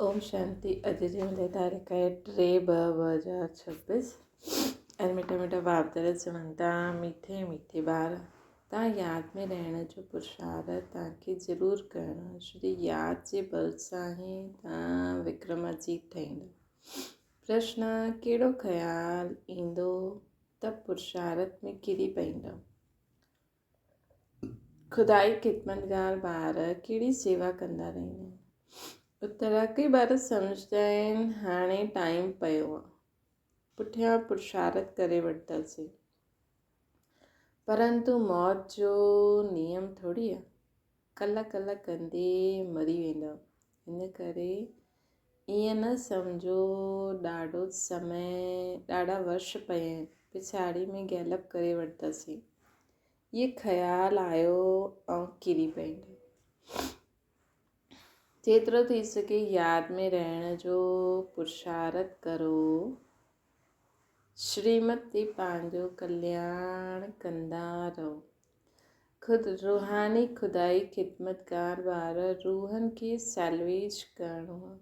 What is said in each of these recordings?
ओम शांति। अॼु जी मुंहिंजी तारीख़ आहे 3/2/2026। ऐं मिठा मिठा बाप दर चवनि था, मीठे मीठे ॿार, तव्हां यादि में रहण जो पुरुषार्थ तव्हांखे ज़रूरु करिणो आहे। श्री यादि जे बल सां ई तव्हां विक्रमाजीत ठहींदो। प्रश्न: कहिड़ो ख़्यालु ईंदो त पुरुषार्थ में किरी पईंदो? खुदाई ख़िदमतगार ॿार कहिड़ी सेवा कंदा रहंदा आहिनि? उत्तर: कई ॿार सम्झंदा आहिनि हाणे टाइम पियो आहे, पुठियां पुरुषार्थ करे वठंदासीं, परंतु मौत जो नियम थोरी आहे। कल्ह कंदे मरी वेंदा। इन करे ईअं न सम्झो ॾाढा वर्ष पिछाड़ी में गैलप करे वठंदासीं। ये ख़्यालु आयो ऐं किरी पईंदो। जेतिरो थी सघे यादि में रहण जो पुरुषार्थ करो। श्रीमत ते पंहिंजो कल्याण कंदा रहो। ख़ुदि रूहानी खुदाई ख़िदमतगार ॿार रूहनि खे सैल्वेज करिणो आहे,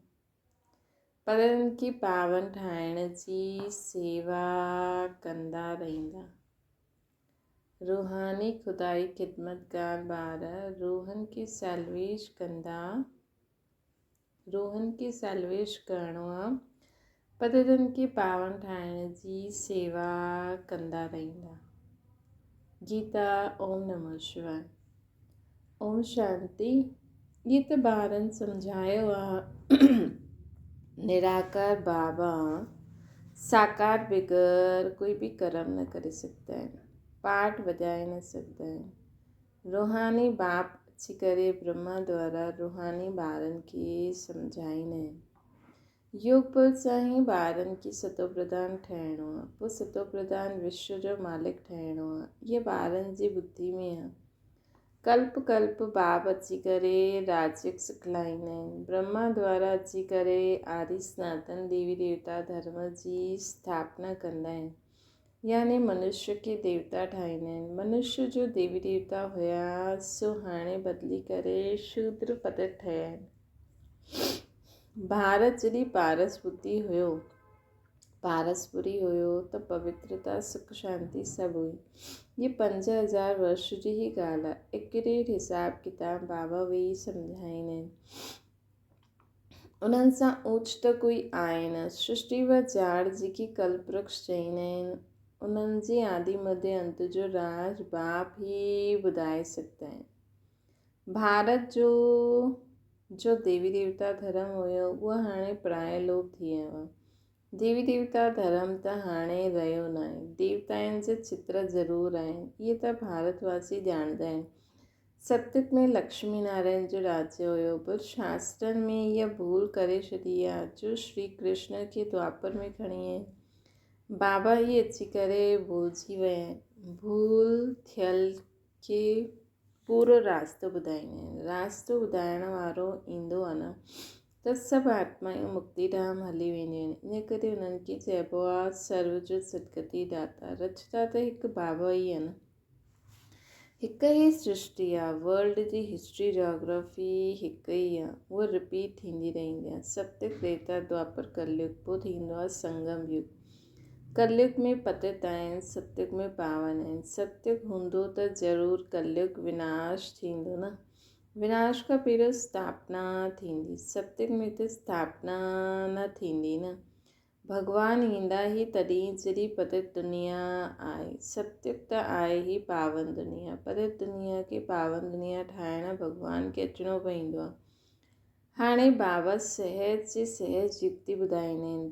परनि खे पावन ठाहिण जी सेवा कंदा रहंदा। रूहानी खुदाई ख़िदमतगार ॿार रूहनि खे सैल्वेज करिणो आहे, पतितनि खे पावन ठाहिण जी सेवा कंदा रहंदा। गीता। ओम नमः शिवाय। ओम शांति। ये त ॿारनि सम्झायो आहे निराकार बाबा साकार बग़ैर कोई बि कर्म न करे सघंदा आहिनि, पाठ वॼाए न सघंदा आहिनि। रूहानी बाप अची करे ब्रह्मा द्वारा रूहानी ॿारनि खे सम्झाईंदा आहिनि। योग बल सां ई ॿारनि खे सतो प्रधान ठहिणो आहे, पोइ सतो प्रधान विश्व जो मालिक ठहिणो आहे। इहा ॿारनि जी बुद्धि में आहे। कल्प बाप अची करे राजयोग सिखलाईंदा आहिनि। ब्रह्मा द्वारा अची करे आदि सनातन देवी देवता धर्म जी स्थापना कंदा आहिनि, यानी मनुष्य खे देवता ठाहींदा आहिनि। मनुष्य जो देवी देवता हुया सो हाणे बदिली करे शूद्र पतित ठहिया आहिनि। भारत जॾहिं पारसपुरी हुयो त पवित्रता सुख शांति सभु हुई। ये 5000 वर्ष जी ही ॻाल्हि आहे। एक्यूरेट हिसाब किताब बाबा वेही सम्झाईंदा आहिनि। उन्हनि सां ऊच त कोई आहे न। सृष्टि व जाड़ जेकी कल्पवृक्ष चईंदा आहिनि, उन्हनि जे आदि मध्य अंत जो राज बाप ई ॿुधाए सघंदा आहिनि। भारत जो देवी देवता धर्म हुयो उहो हाणे प्राय लोप थी वियो आहे। देवी देवता धर्म त हाणे रहियो न आहे। देवताउनि जा चित्र ज़रूरु आहिनि, इहे त भारतवासी ॼाणंदा आहिनि। सतयुग में लक्ष्मी नारायण जो राज्य हुयो, पर शास्त्रनि में इहा भूल करे छॾी आहे जो श्री कृष्ण खे द्वापर में खणी आहिनि। बाबा ई अची करे भुलिजी विया आहिनि। भूल थियल खे पूरो रास्तो ॿुधाईंदा आहिनि। रास्तो ॿुधाइण वारो ईंदो आहे न त सभु आत्मायूं मुक्तिधाम हली वेंदियूं आहिनि। इन करे उन्हनि खे चइबो आहे सर्व जो सदगति दाता। रचता त हिकु बाबा ई आहे न। हिकु ई सृष्टि आहे। वर्ल्ड जी हिस्ट्री जोग्राफी हिकु ई आहे, उहा रिपीट थींदी रहंदी आहे। सत्युग त्रेता द्वापर कलयुग, पोइ थींदो आहे संगम युग। कलयुग में पतित आहिनि, सत्युग में पावन आहिनि। सत्युग हूंदो त ज़रूरु कलयुग विनाश थींदो न। विनाश खां पहिरियों स्थापना थींदी। सत्युग में त स्थापना न थींदी न। भॻवान ईंदा ई तॾहिं जॾहिं पतित दुनिया आहे। सत्युग त आहे ई पावन दुनिया। पतित दुनिया खे पावन दुनिया ठाहिण भॻवान खे अचिणो पवंदो आहे। हाणे बाबा सहज युक्ति ॿुधाईंदा आहिनि।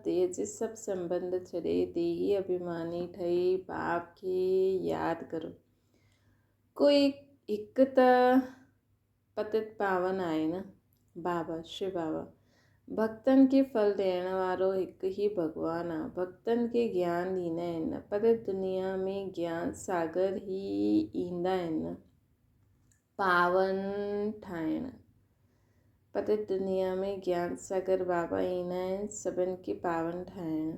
देह जे सभु संबंध छॾे देही अभिमानी ठही बाप खे यादि करो। कोई हिकु त पतित पावन आहे न, बाबा शिव बाबा। भक्तनि खे फल ॾियण वारो हिकु ई भॻवानु आहे। भक्तनि खे ज्ञान ॾींदा आहिनि। पतित दुनिया में ज्ञान सागर ई ईंदा आहिनि पावन ठाहिण। पतित दुनिया में ज्ञान सागर बाबा ईंदा आहिनि सभिनि खे पावन ठाहिण।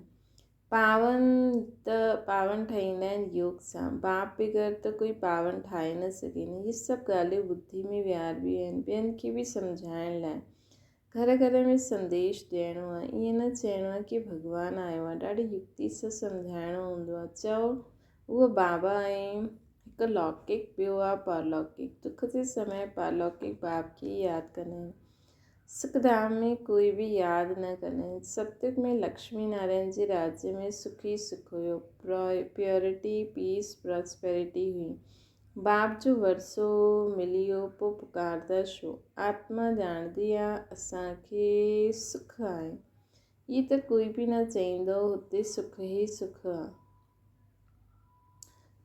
पावन ठाहींदा आहिनि योग सां। बाप बग़ैर त कोई पावन ठाहे न सघे न। इहे सभु ॻाल्हियूं बुद्धि में विहारबियूं आहिनि, ॿियनि खे बि सम्झाइण लाइ। घर घर में संदेश ॾियणो आहे। ईअं न चइणो आहे की भॻवानु आयो आहे, ॾाढी युक्ति सां सम्झाइणो हूंदो आहे। चओ उहो बाबा ऐं हिकु लौकिक, ॿियो आहे पारलौकिक। दुख जे समय पारलौकिक बाप खे यादि कंदा आहिनि, सुखधाम में कोई बि यादि न कंदा आहिनि। सतयुग में लक्ष्मी नारायण जे राज्य में सुख ई सुख हुयो, प्योरिटी, पीस, प्रॉस्पेरिटी हुई। बाप जो वरसो मिली वियो, पोइ पुकारंदा छो? आत्मा ॼाणदी आहे असांखे सुख आहे। इहे त कोई बि न चईंदो हुते सुख ई सुख आहे।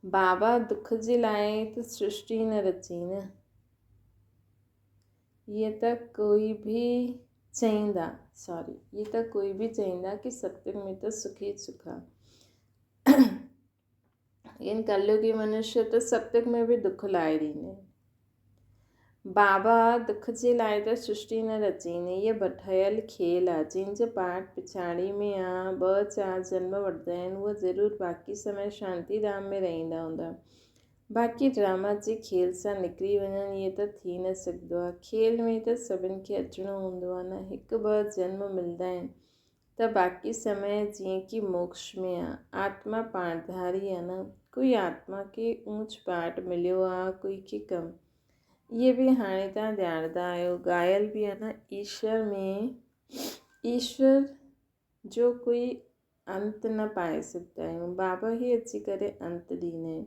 बाबा दुख जे लाइ त सृष्टि न रची न। इहे त कोई बि चईंदा कि सत्युग में त सुख ई सुख आहे। इन कलयुगी मनुष्य त सत्युग में बि दुख लाहे ॾींदा आहिनि। बाबा दुख जे लाइ त सृष्टि न रचीनि। इहा बठियल खेल आहे। जंहिंजो पाठ पिछाड़ी में आहे, 2-4 जन्म वठंदा आहिनि, उहे ज़रूरु बाक़ी समय शांतिधाम में रहंदा हूंदा। बाक़ी ड्रामा जे खेल सां निकिरी वञनि, इहे त थी न सघंदो आहे। खेल में त सभिनि खे अचिणो हूंदो आहे न। 1-2 जन्म मिलंदा आहिनि त बाक़ी समय जीअं कि मोक्ष में आहे। आत्मा पाणधारी आहे न। कोई आत्मा खे ऊंच पाठ मिलियो आहे, कोई खे कम। इहे बि हाणे तव्हां ॼाणंदा आहियो। ॻायल बि आहे न, ईश्वर जो कोई अंत न पाए सघंदा आहियूं। बाबा ही अची करे अंत ॾींदा आहिनि,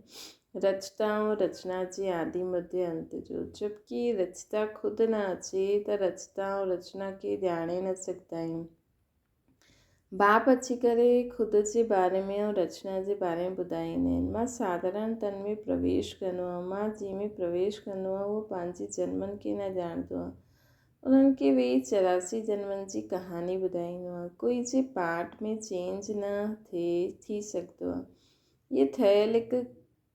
रचता ऐं रचना जे आदि मध्य अंत जो। जबकि रचता ख़ुदि न अचे त रचता ऐं रचना खे ॼाणे न सघंदा आहियूं। बाप अची करे ख़ुदि जे बारे में ऐं रचना जे बारे में ॿुधाईंदा आहिनि। मां साधारण तन में प्रवेश कंदो आहे। मां जंहिंमें प्रवेश कंदो आहे उहो पंहिंजे जन्मनि खे न ॼाणंदो आहे। उन्हनि खे वेही 84 जन्मनि जी कहानी ॿुधाईंदो आहे। कोई जे पाठ में चेंज न थी सघंदो आहे। इहे ठहियल हिकु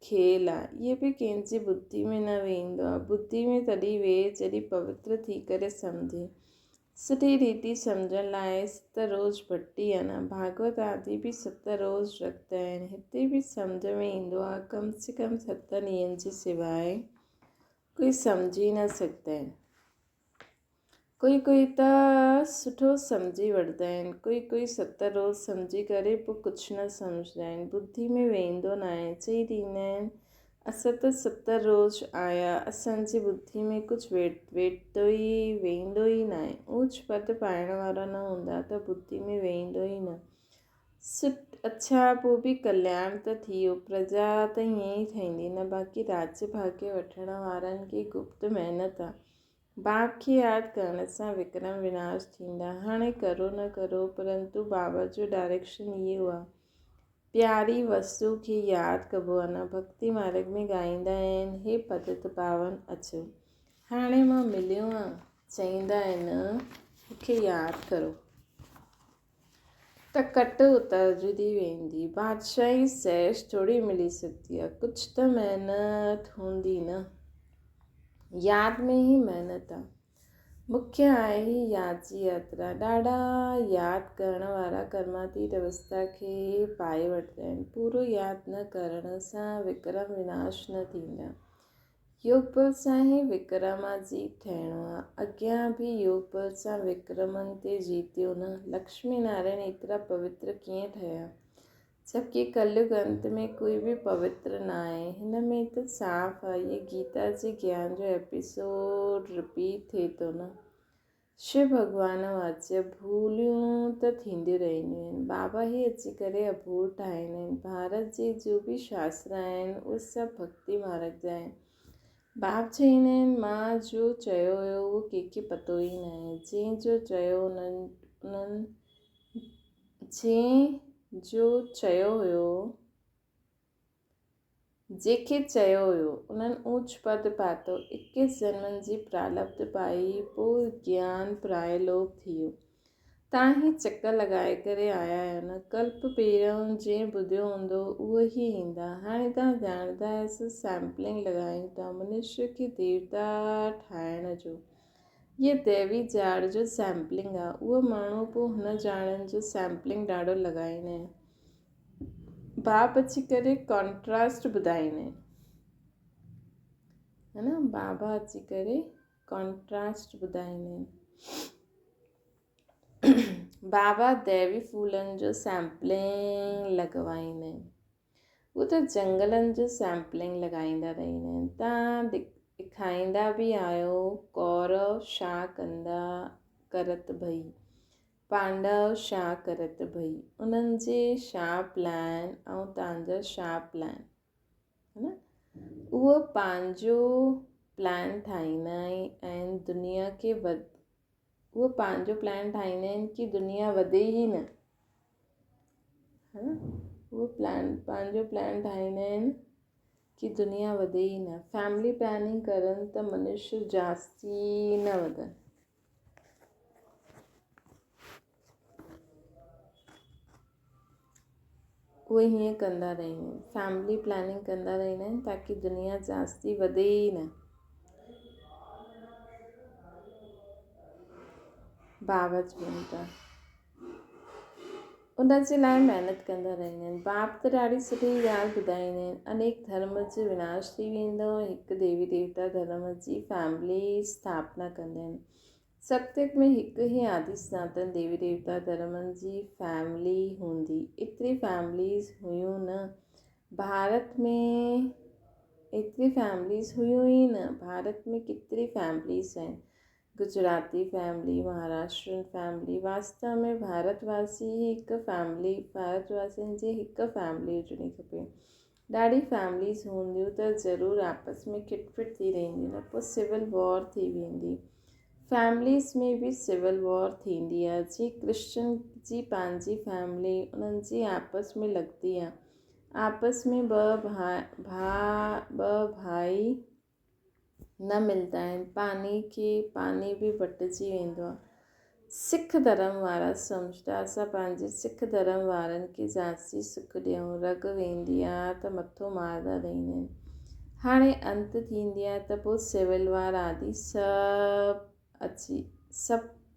खेल आहे। इहे बि कंहिंजी बुद्धि में न वेंदो आहे। बुद्धि में तॾहिं वेहे जॾहिं पवित्र थी करे सम्झे। सुठी रीति सम्झण लाइ 7 रोज़ भट्टी आहे न। भागवत आदि बि 7 रोज़ रखंदा आहिनि। हिते बि सम्झ में ईंदो आहे, कम से कम 7 ॾींहंनि जे सवाइ कोई सम्झी न सघंदा आहिनि। कोई त सुठो सम्झी वठंदा आहिनि। कोई 7 रोज़ सम्झी करे पोइ कुझु न सम्झंदा आहिनि। बुद्धि में वेंदो न आहे। चई ॾींदा आहिनि असां त 7 रोज़ आया, असांजी बुद्धि में कुझु वेंदो ई न आहे। ऊंच पद पाइण वारा न हूंदा त बुद्धि में वेंदो ई न। अच्छा पोइ बि कल्याण त थी वियो। प्रजा त ईअं ई ठहींदी न। बाक़ी राज्य भाग्य वठण वारनि खे गुप्त महिनत आहे। बाप खे यादि करण सां विक्रम विनाश थींदा। हाणे करो न करो, परंतु बाबा जो डायरेक्शन इहो आहे। प्यारी वस्तु खे यादि कबो आहे न। भक्ति मार्ग में ॻाईंदा आहिनि, हे पतित पावन अचो। हाणे मां मिलियो आहियां, चईंदा आहिनि मूंखे यादि करो त कट उतरजी वेंदी। बादशाही सहज थोरी मिली सघंदी आहे। कुझु त महिनत हूंदी न। यादि में ई महिनत आहे। मुख्य आहे ही यादि जी यात्रा। ॾाढा यादि करण वारा कर्मातीत अवस्था खे पाए वठंदा आहिनि। पूरो यादि न करण सां विक्रम विनाश न थींदा। योग बल सां ई विक्रमाजीत थियणो आहे। अॻियां बि योग बल सां विक्रमनि ते जीतियो न। लक्ष्मी नारायण एतिरा पवित्र कीअं ठहिया, जबकि कलयुग अंत में कोई बि पवित्र न आहे। हिन में त साफ़ आहे। इहे गीता जे ज्ञान जो एपिसोड रिपीट थिए थो न। शिव भॻवान वाच्य भूलियूं त थींदियूं रहंदियूं आहिनि। बाबा ही अची करे अभूत ठाहींदा आहिनि। भारत जे जो बि शास्त्र आहिनि उहे सभु भक्ति मार्ग जा आहिनि। बाप चईंदा आहिनि मां जो चयो हुयो उहो कंहिंखे पतो ई न आहे। जंहिंजो चयो जंहिंखे चयो हुयो उन्हनि ऊंच पद पातो। 21 जन्मनि जी प्रारब्ध पाई, पोइ ज्ञान प्रायलोक थी वियो। तव्हां ही चकर लॻाए करे आया आहियो न। कल्प पहिरियों जीअं ॿुधियो हूंदो उहो ई ईंदा। हाणे तव्हां ॼाणंदा आहियो सैम्पलिंग लॻायूं था मनुष्य खे देवता ठाहिण जो। इहे दैवी ॼाण जो सैम्पलिंग आहे। उहो माण्हू पोइ हुन ॼाणनि जो सैम्पलिंग ॾाढो लॻाईंदा आहिनि। बाप अची करे कॉन्ट्रास्ट ॿुधाईंदा आहिनि, है न। बाबा अची करे कॉन्ट्रास्ट ॿुधाईंदा आहिनि। बाबा दैवी फूलनि जो सैम्पलिंग लॻवाईंदा आहिनि। उहो त जंगलनि जो सैम्पलिंग लॻाईंदा रहंदा आहिनि। तव्हां ॾेखारींदा बि आहियो कौरव छा कंदा करत भई, पांडव छा करत भई, उन्हनि जे छा प्लान ऐं तव्हांजा छा प्लान, है न। उहो पंहिंजो प्लान ठाहींदा आहिनि दुनिया खे उहो पंहिंजो प्लान ठाहींदा आहिनि कि दुनिया वधे ई न, है न। उहो पंहिंजो प्लान ठाहींदा आहिनि कि दुनिया वधे ई न। फैमिली प्लानिंग करनि त मनुष्य जास्ती न वधनि। उहे हीअं कंदा रहंदा आहिनि, फैमिली प्लानिंग कंदा रहंदा आहिनि ताकी दुनिया जास्ती वधे ई न। बाबा चवनि था उन जे लाइ महिनत कंदा रहंदा आहिनि। बाप त ॾाढी सुठी ॻाल्हि ॿुधाईंदा आहिनि। अनेक धर्म जो विनाश थी वेंदो, हिकु देवी देवता धर्म जी फैमिली स्थापना कंदा आहिनि। सत्युग में हिकु ई आदि सनातन देवी देवता धर्मनि जी फैमिली हूंदी। एतिरी फैमिलीज़ हुयूं न भारत में, एतिरी फैमिलीज़ हुयूं ई न। भारत में केतिरी फैमिलीज़ आहिनि, गुजराती फैमिली, महाराष्ट्रियन फैमिली। वास्तव में भारतवासी हिकु फैमिली, भारतवासियुनि जी हिकु फैमिली हुजणी खपे। ॾाढी फैमिलीज़ हूंदियूं त ज़रूरु आपस में खिटपिट थी रहंदी, न पोइ सिविल वॉर थी वेंदी। फैमिलीज़ में बि सिविल वॉर थींदी आहे। जीअं क्रिश्चन जी पंहिंजी फैमिली, उन्हनि जी आपस में लॻंदी आहे। आपस में ॿ भाई न मिलंदा आहिनि, पानी बि बटिजी वेंदो आहे। सिख धर्म वारा सम्झदा असां पंहिंजे सिख धर्म वारनि खे जास्ती सुख ॾियूं, रग वेंदी आहे त मथो मारंदा रहंदा आहिनि। हाणे अंत थींदी आहे त पोइ सिविल वार आदि सभु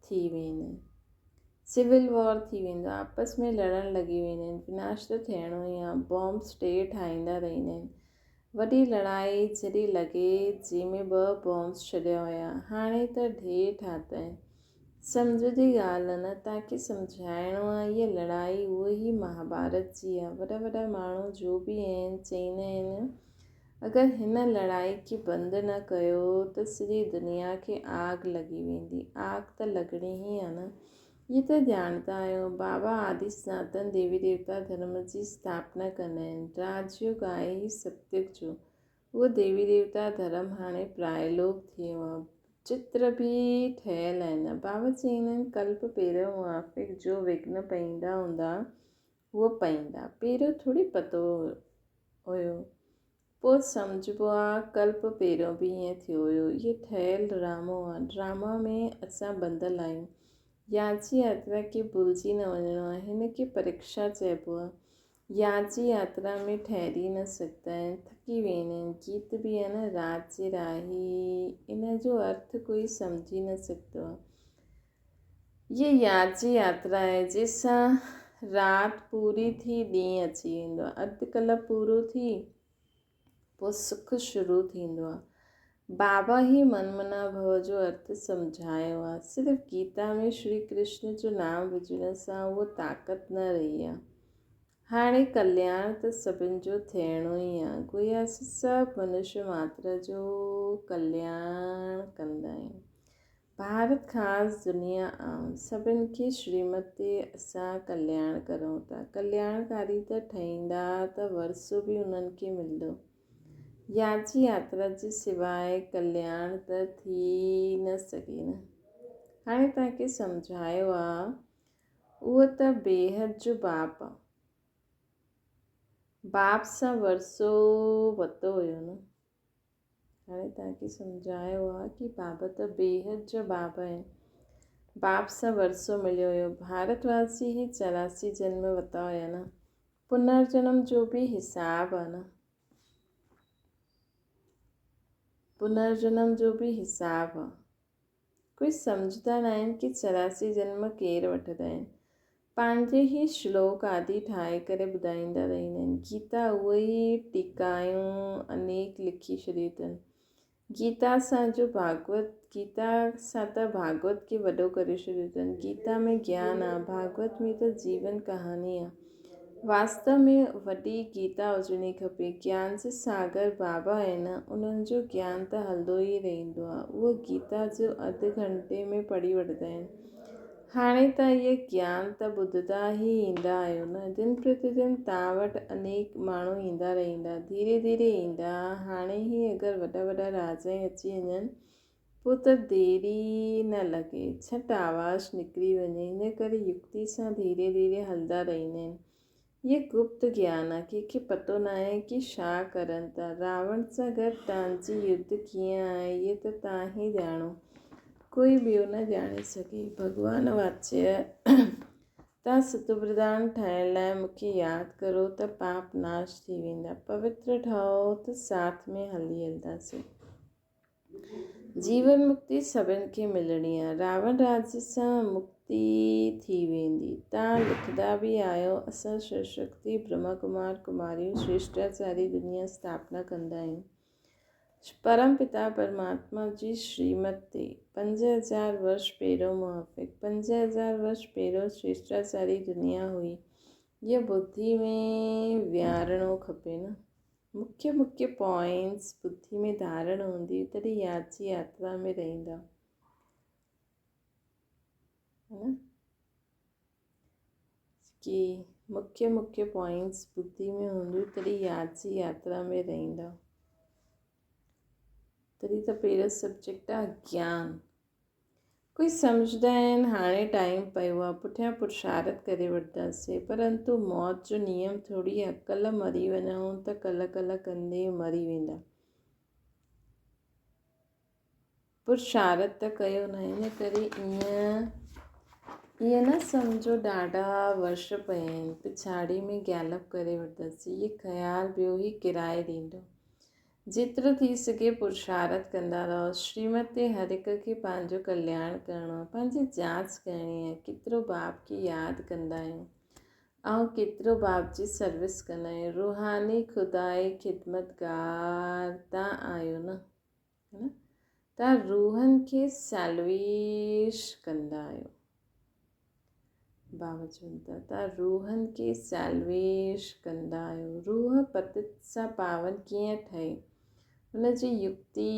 थी वेंदा आहिनि। सिविल वॉर थी वेंदो आहे, आपस में लड़णु लॻी वेंदा आहिनि। विनाश त थियणो ई आहे। बॉम्ब स्टे ठाहींदा रहंदा आहिनि। वॾी लड़ाई जॾहिं लॻे जंहिंमें 2 बॉम्ब्स छॾिया हुया, हाणे त ढेर ठाता आहिनि। सम्झ जी ॻाल्हि न, तव्हांखे सम्झाइणो आहे। इहा लड़ाई उहा ई महाभारत जी आहे। वॾा वॾा माण्हू जो बि आहिनि चवंदा आहिनि अगरि हिन लड़ाई खे बंदि न कयो त सॼी दुनिया खे आग लॻी वेंदी। आग त लॻणी ई आहे न। इहे त ॼाणंदा आहियो। बाबा आदि सनातन देवी देवता धर्म जी स्थापना कंदा आहिनि। राजयुग आहे ही सत्युग जो। उहो देवी देवता धर्म हाणे प्रायलोक थी वियो आहे। चित्र बि ठहियल आहिनि। बाबा चवंदा आहिनि कल्प पहिरियों मुआफ़िक जो विघ्न पईंदा हूंदा उहो पईंदा। पहिरियों थोरी पतो हुयो, पोइ सम्झिबो आहे कल्प पहिरियों बि हीअं थियो हुयो। इहो ठहियल ड्रामो आहे। ड्रामा में असां बंधियल आहियूं। याची यात्रा खे भुलिजी न वञिणो आहे। हिन खे परीक्षा चइबो आहे। याची यात्रा में ठहरी न सघंदा आहिनि, थकी वेंदा आहिनि। गीत बि आहे न, रात जे राही, इन जो अर्थ कोई सम्झी न सघंदो आहे। ये याची यात्रा आहे जंहिंसां राति पूरी थी ॾींहुं अची वेंदो आहे। अधु कलाक पूरो थी पोइ सुख शुरू थींदो आहे। बाबा ही मनमना भव जो अर्थ सम्झायो आहे। सिर्फ़ु गीता में श्री कृष्ण जो नाम विझण सां उहो ताक़त न रही आहे। हाणे कल्याण त सभिनि जो थियणो ई आहे। गोया सभु मनुष्य मात्र जो कल्याण कंदा आहिनि। भारत ख़ासि दुनिया आम सभिनि खे श्रीमत ते असां कल्याण करूं था। कल्याणकारी त ठहींदा त वरसो बि उन्हनि खे मिलंदो। याची यात्रा जे सवाइ कल्याण त थी न सघे न। हाणे तव्हांखे सम्झायो आहे। उहो त बेहद जो बाप आहे। बाप सां वरसो वरितो हुयो न। हाणे तव्हांखे सम्झायो आहे कि बाबा त बेहद जो बाप आहिनि। बाप सां वरसो मिलियो हुयो। भारतवासी ही 84 जन्म वरिता हुया न। पुनर्जन्म जो बि हिसाबु आहे न। पुनर्जन्म जो बि हिसाबु आहे। कोई सम्झंदा न आहिनि कि 84 जन्म केरु वठंदा आहिनि। पंहिंजे ई श्लोक आदि ठाहे करे ॿुधाईंदा रहंदा आहिनि। गीता उहे ई टीकायूं अनेक लिखी छॾियूं अथनि। गीता सां त भागवत खे वॾो करे छॾियो अथनि। गीता में ज्ञान आहे, भागवत में त जीवन कहानी आहे। वास्तव में वॾी गीता हुजणी खपे। ज्ञान जे सागर बाबा आहिनि, उन्हनि जो ज्ञान त हलंदो ई रहंदो आहे। उहो गीता जो अधु घंटे में पढ़ी वठंदा आहिनि। हाणे त इहे ज्ञान त ॿुधंदा ई ईंदा आहियो न। दिन प्रतिदिन तव्हां वटि अनेक माण्हू ईंदा रहंदा, धीरे धीरे ईंदा। हाणे ई अगरि वॾा वॾा राजा अची वञनि पोइ त देरी न लॻे, झटि आवाज़ु निकिरी वञे। इन करे युक्ति सां धीरे धीरे हलंदा रहंदा आहिनि। इहे गुप्त ज्ञान आहे, कंहिंखे पतो न आहे कि छा करनि था। रावण सां गॾु तव्हांजी युद्ध कीअं आहे इहे त तव्हां ई ॼाणो, कोई ॿियो न ॼाणे सघे। भॻवानु वाच्य तव्हां सतप्रधान ठहिण लाइ मूंखे यादि करो त पाप नाश थी वेंदा। पवित्र ठहो त साथ में हली हलंदासीं। जीवन मुक्ति सभिनि खे मिलणी आहे। रावण राज्य सां मुक्ति थी वेंदी। तव्हां लिखंदा बि आहियो, असां शिव शक्ति ब्रह्मा कुमार कुमारियूं श्रेष्ठाचारी दुनिया स्थापना कंदा आहियूं। परम पिता परमात्मा जी श्रीमत ते 5000 वर्ष पहिरियों मुआफ़िक़ 5000 वर्ष पहिरियों श्रेष्ठाचारी दुनिया हुई। इहा बुद्धि में विहारणो खपे न। मुख्य पॉइंट्स बुद्धि में धारण हूंदी तॾहिं यादि जी यात्रा में रहंदा, है न। कि मुख्य पॉइंट्स बुद्धि में हूंदियूं तॾहिं यादि जी यात्रा में रहंदा। तॾहिं त पहिरियों सब्जेक्ट आहे ज्ञान। कोई सम्झंदा आहिनि हाणे टाइम पियो आहे, पुठियां पुरुषार्थ करे वठंदासीं, परंतु मौत जो नियम थोरी आहे। कल्ह मरी वञूं त कल्ह कंदे मरी वेंदा। पुरुषार्थ त कयो न, इन करे ईअं न सम्झो ॾाढा वर्ष पिया आहिनि, पिछाड़ी में गैलप करे वठंदासीं। इहे ख़्यालु ॿियो ई किराए ॾींदो। जेतिरो थी सघे पुरुषार्थ कंदा रहो। श्रीमत ते हर हिक खे पंहिंजो कल्याण करिणो आहे। पंहिंजी जांच करणी आहे, केतिरो बाप खे यादि कंदा आहियूं ऐं केतिरो बाप जी सर्विस कंदा आहियूं। रूहानी खुदाई ख़िदमतगार तव्हां आहियो न, है न। तव्हां रूहनि खे सैल्वेश कंदा आहियो। बाबा चवनि था तव्हां रूहनि खे सैल्वेश कंदा आहियो। रूह पतित सां पावन कीअं ठहे हुनजी युक्ति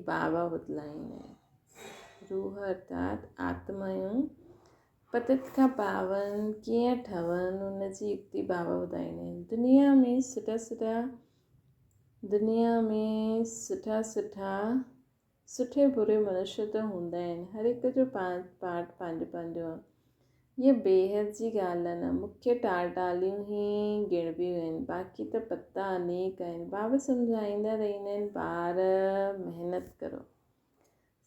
बाबा ॿुधाईंदा आहिनि। रूह अर्थात आत्मायूं पतित खां पावन कीअं ठहनि हुनजी युक्ति बाबा ॿुधाईंदा आहिनि। दुनिया में सुठे बुरे मनुष्य त हूंदा आहिनि। हर हिक जो पार्ट पंहिंजो आहे। इहे बेहद जी ॻाल्हि आहे न। मुख्य टालियूं ई गिणबियूं आहिनि, बाक़ी त पता अनेक आहिनि। बाबा सम्झाईंदा रहंदा आहिनि, ॿार महिनत करो,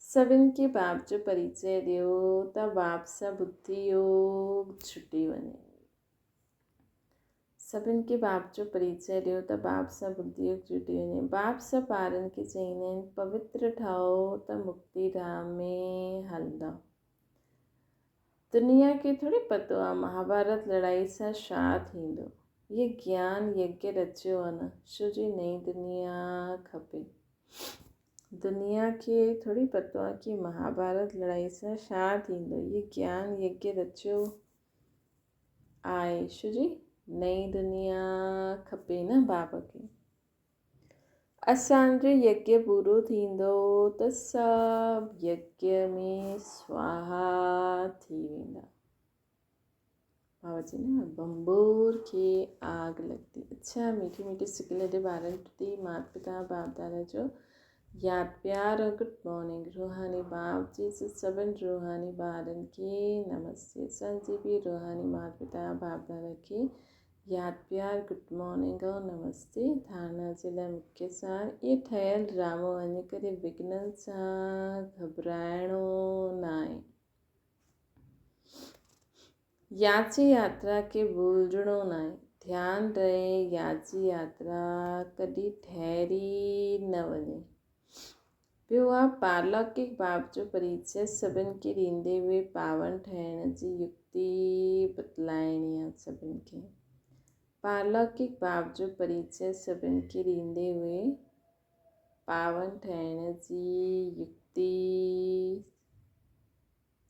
सभिनि खे बाप जो परिचय ॾियो त बाप सां बुद्धि योग छुटी वञे। सभिनि खे बाप जो परिचय ॾियो त बाप सां बुद्धि योग छुटी वञे। बाप सां ॿारनि खे चईंदा आहिनि पवित्र ठहो त मुक्ति धाम में हलंदा। दुनिया खे थोरी पतो आहे महाभारत लड़ाई सां छा थींदो। ये ज्ञान यज्ञ रचियो आहे न, छो जी नई दुनिया खपे। दुनिया खे थोरी पतो आहे कि महाभारत लड़ाई सां छा थींदो। ये ज्ञान यज्ञ रचियो आहे छो जी नई दुनिया खपे न बाबा खे। असांजो यज्ञ पूरो थींदो त सभु यज्ञ में स्वाहा थी वेंदा। बाबा जी न बंबोर खे आग लॻंदी। अच्छा मीठी सिक लॾे ॿारनि प्रति माता पिता बाप दादा जो यादि प्यार और गुड मॉर्निंग। रूहानी बाप जी से सभिनि रूहानी ॿारनि खे नमस्ते। असांजी बि रूहानी माता पिता बाप दादा खे यादि प्यार गुड मॉर्निंग और नमस्ते। धारणा जे लाइ मुख्य सार इहे ठहियल ड्रामो वञी करे विघ्ननि सां घबराइणो न आहे। यादि जी यात्रा खे भुलिजणो न आहे। ध्यानु रहे यादि जी यात्रा कॾहिं ठहरी न वञे। ॿियो आहे पारलौकिक बाब जो परिचय सभिनि खे ॾींदे हुए पावन ठहिण जी युक्ति बतलाइणी आहे सभिनि खे। पारलौकिक बाब जो परिचय सभिनि खे ॾींदे हुए पावन ठहिण जी युक्ति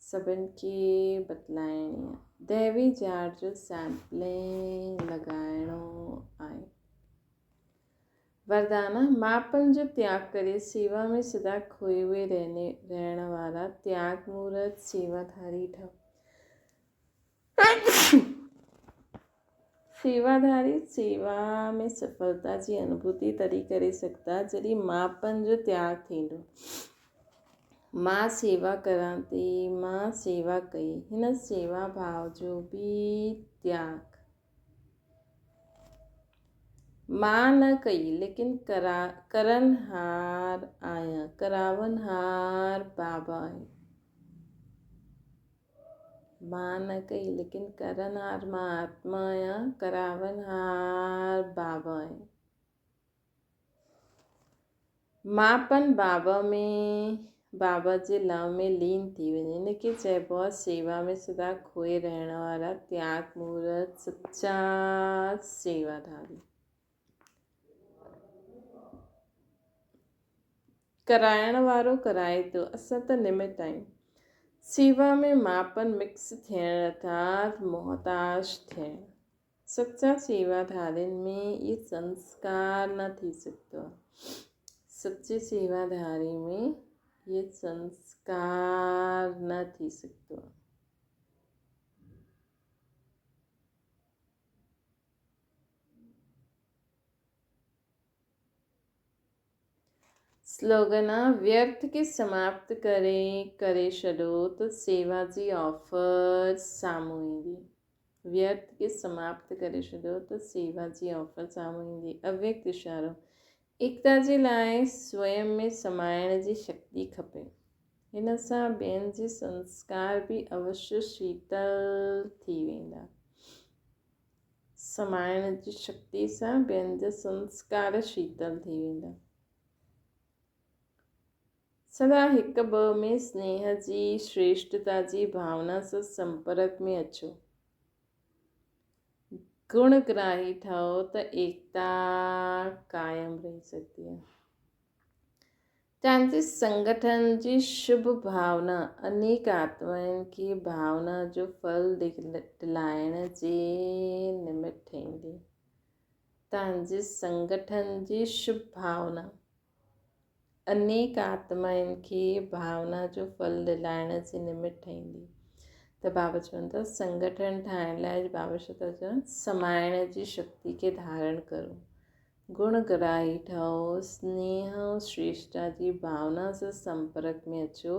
सभिनि खे बतलाइणी आहे। दैवी जार जो सैंपलिंग लॻाइणो आहे। वरदान मापन जो त्याग करे सेवा में सदा खोए हुए रहण वारा त्याग मूर्त सेवाधारी ठहो। सेवाधारी सेवा में सफलता जी अनुभूति तॾहिं करे सघंदा जॾहिं मापन जो त्याग थींदो। मां सेवा करां थी, मां सेवा कई, हिन सेवा भाव जो भी त्याग। मां न कई लेकिन करनहार आहियां, करावनहार बाबा आहे। मां न कई लेकिन करनहार मां आत्मा आहियां, करावनहार बाबा आहे। मापन बाबा जे लव में लीन थी वञे, इनखे चइबो आहे सेवा में सदा खोए रहण वारा त्याग मूर्त सच्चा सेवाधारी। कराइण वारो कराए थो, असां त निमित आहियूं। सेवा में मापन मिक्स थियण अर्थात मोहताज थियण। सच्चा सेवाधारियुनि में ये संस्कार न थी सघंदो आहे। सच्चे सेवाधारी में ये संस्कार न थी सघंदो आहे। स्लोगन आहे व्यर्थ खे समाप्त करे छॾो त सेवा जी ऑफर साम्हूं ईंदी। व्यर्थ खे समाप्त करे छॾो त सेवा जी ऑफर साम्हूं ईंदी। अव्यक्त इशारो एकता जे लाइ स्वयं में समाइण जी शक्ति खपे। हिन सां ॿियनि जे संस्कार बि अवश्य शीतल थी वेंदा। समाइण जी शक्ति सां ॿियनि जा संस्कार शीतल थी वेंदा। सदा हिक ॿ में स्नेह जी श्रेष्ठता जी भावना सां संपर्क में अचो। गुणग्राही ठहो त एकता कायम रही सघंदी आहे। तव्हांजे संगठन जी शुभ भावना अनेक आत्माउनि खे भावना जो फल दिलाइण जे निमित्त ठहींदी। तव्हांजे संगठन जी शुभ भावना अनेक आत्माउनि खे भावना जो फल दिलाइण जे निमित्त ठहींदी। त बाबा चवनि था संगठन ठाहिण लाइ बाबा छा था चवनि, समाइण जी शक्ति खे धारण करो, गुणग्राही ठहो, स्नेह ऐं श्रेष्ठता जी भावना सां संपर्क में अचो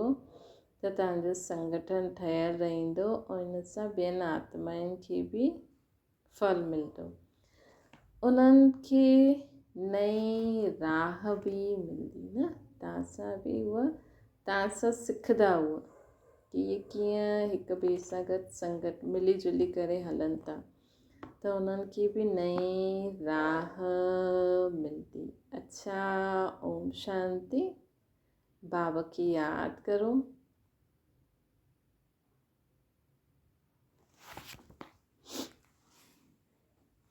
त तव्हांजो संगठन ठहियलु रहंदो ऐं इन सां ॿियनि आत्माउनि खे बि फल मिलंदो। उन्हनि खे नई राह बि मिलंदी न, तव्हां सां बि उहा तव्हां सां सिखंदा उहा कि इहे कीअं हिक ॿिए सां गॾु संगत मिली जुली करे हलनि था, त उन्हनि खे बि नई राह मिलंदी। अच्छा, ओम शांति। बाबा की यादि करो।